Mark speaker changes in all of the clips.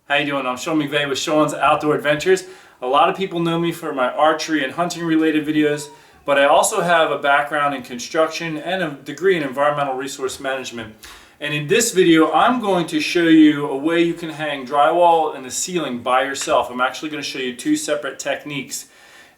Speaker 1: How you doing? I'm Sean McVeigh with Sean's Outdoor Adventures. A lot of people know me for my archery and hunting related videos, but I also have a background in construction and a degree in environmental resource management. And in this video, I'm going to show you a way you can hang drywall in the ceiling by yourself. I'm actually going to show you two separate techniques.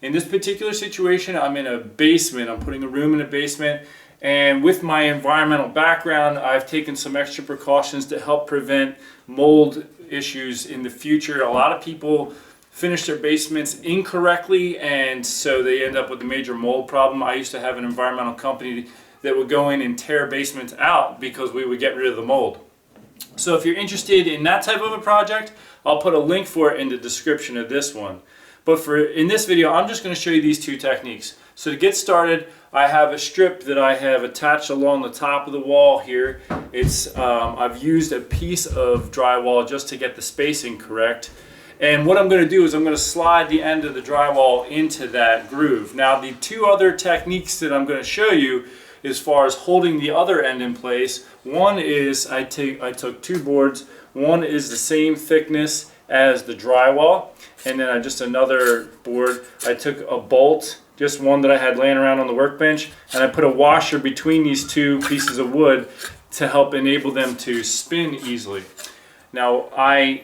Speaker 1: In this particular situation, I'm in a basement. I'm putting a room in a basement. And with my environmental background, I've taken some extra precautions to help prevent mold issues in the future. A lot of people finish their basements incorrectly, and so they end up with a major mold problem. I used to have an environmental company that would go in and tear basements out because we would get rid of the mold. So if you're interested in that type of a project, I'll put a link for it in the description of this one. But in this video, I'm just going to show you these two techniques. So to get started, I have a strip that I have attached along the top of the wall here. I've used a piece of drywall just to get the spacing correct. And what I'm going to do is I'm going to slide the end of the drywall into that groove. Now the two other techniques that I'm going to show you as far as holding the other end in place, one is I took two boards. One is the same thickness as the drywall, and then just another board. I took a bolt, just one that I had laying around on the workbench, and I put a washer between these two pieces of wood to help enable them to spin easily. Now I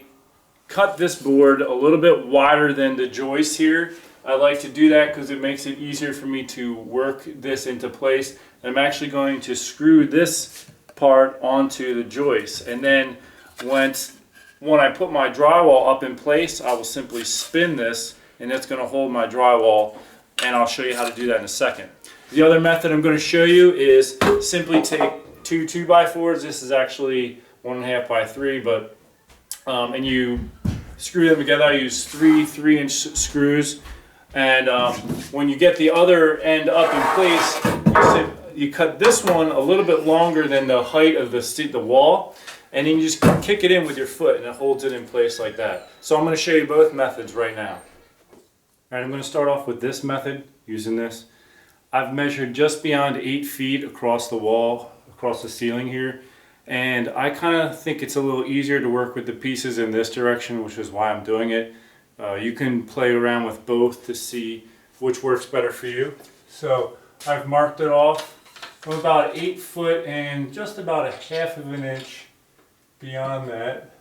Speaker 1: cut this board a little bit wider than the joist here. I like to do that because it makes it easier for me to work this into place. I'm actually going to screw this part onto the joist, and then when I put my drywall up in place, I will simply spin this, and it's going to hold my drywall, and I'll show you how to do that in a second. The other method I'm going to show you is simply take two 2x4s. This is actually 1.5 by 3, but and you screw them together. I use three 3-inch screws, and when you get the other end up in place, you cut this one a little bit longer than the height of the wall, and then you just kick it in with your foot and it holds it in place like that. So I'm going to show you both methods right now. Alright, I'm going to start off with this method, using this. I've measured just beyond 8 feet across the wall, across the ceiling here, and I kind of think it's a little easier to work with the pieces in this direction, which is why I'm doing it. You can play around with both to see which works better for you. So I've marked it off. I'm about 8 foot and just about 1/2 inch beyond that.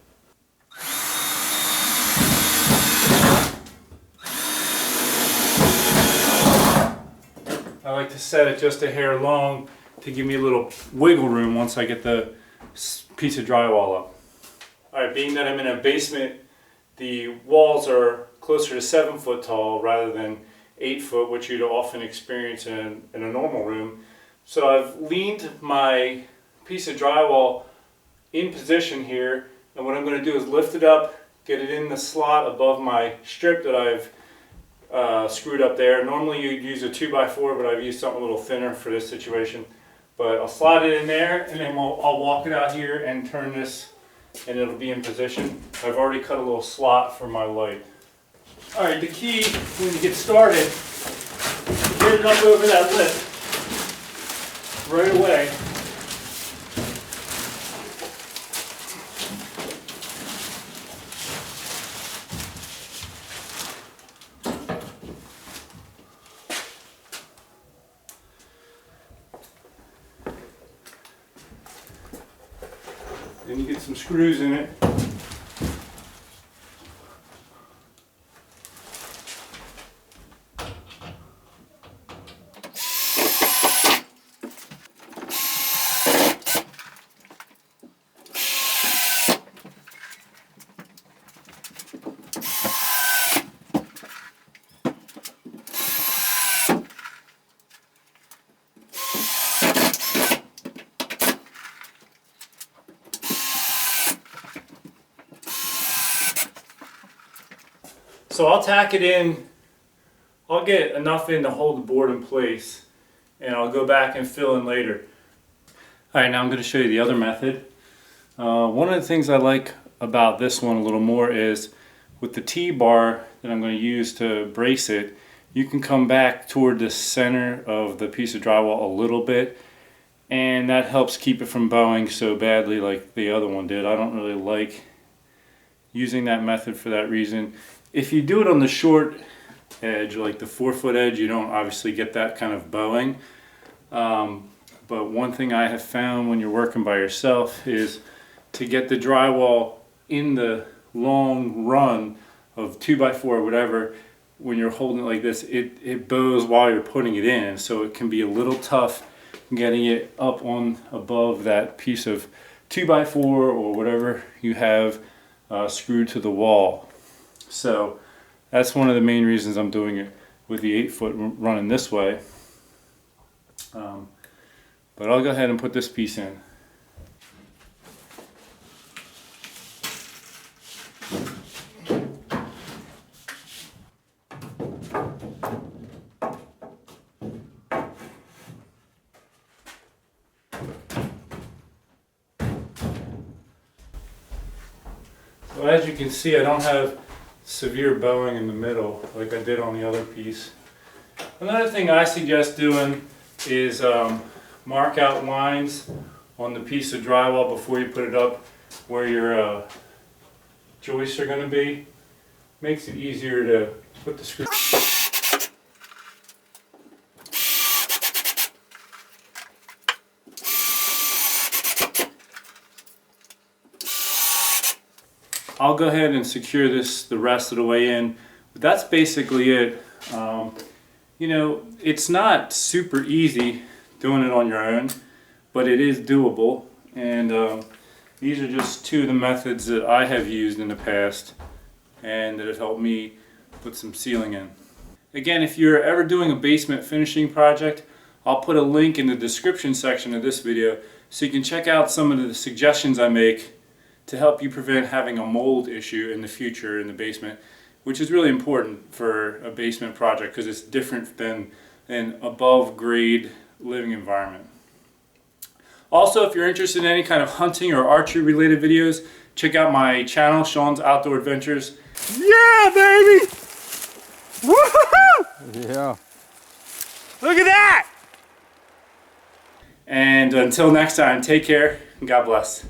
Speaker 1: I like to set it just a hair long to give me a little wiggle room once I get the piece of drywall up. Alright, being that I'm in a basement, the walls are closer to 7 foot tall rather than 8 foot, which you'd often experience in a normal room. So I've leaned my piece of drywall in position here, and what I'm going to do is lift it up, get it in the slot above my strip that I've screwed up there. Normally you'd use a 2x4, but I've used something a little thinner for this situation. But I'll slide it in there, and then I'll walk it out here and turn this, and it'll be in position. I've already cut a little slot for my light. Alright, the key when you get started, get it up over that lip right away. Then you get some screws in it. So I'll tack it in, I'll get enough in to hold the board in place, and I'll go back and fill in later. Alright, now I'm going to show you the other method. One of the things I like about this one a little more is with the T-bar that I'm going to use to brace it, you can come back toward the center of the piece of drywall a little bit, and that helps keep it from bowing so badly like the other one did. I don't really like using that method for that reason. If you do it on the short edge, like the 4-foot edge, you don't obviously get that kind of bowing. But one thing I have found when you're working by yourself is to get the drywall in the long run of 2x4 or whatever, when you're holding it like this, it bows while you're putting it in. So it can be a little tough getting it up on above that piece of 2x4 or whatever you have screwed to the wall. So that's one of the main reasons I'm doing it with the 8-foot running this way. But I'll go ahead and put this piece in. So as you can see, I don't have severe bowing in the middle like I did on the other piece. Another thing I suggest doing is mark out lines on the piece of drywall before you put it up where your joists are going to be. Makes it easier to put the screw. I'll go ahead and secure this the rest of the way in, but that's basically it. You know, it's not super easy doing it on your own, but it is doable, and these are just two of the methods that I have used in the past and that have helped me put some ceiling in. Again, if you're ever doing a basement finishing project, I'll put a link in the description section of this video so you can check out some of the suggestions I make to help you prevent having a mold issue in the future in the basement, which is really important for a basement project because it's different than an above grade living environment. Also, if you're interested in any kind of hunting or archery related videos, check out my channel, Sean's Outdoor Adventures.
Speaker 2: Yeah, baby! Woohoo! Yeah. Look at that!
Speaker 1: And until next time, take care and God bless.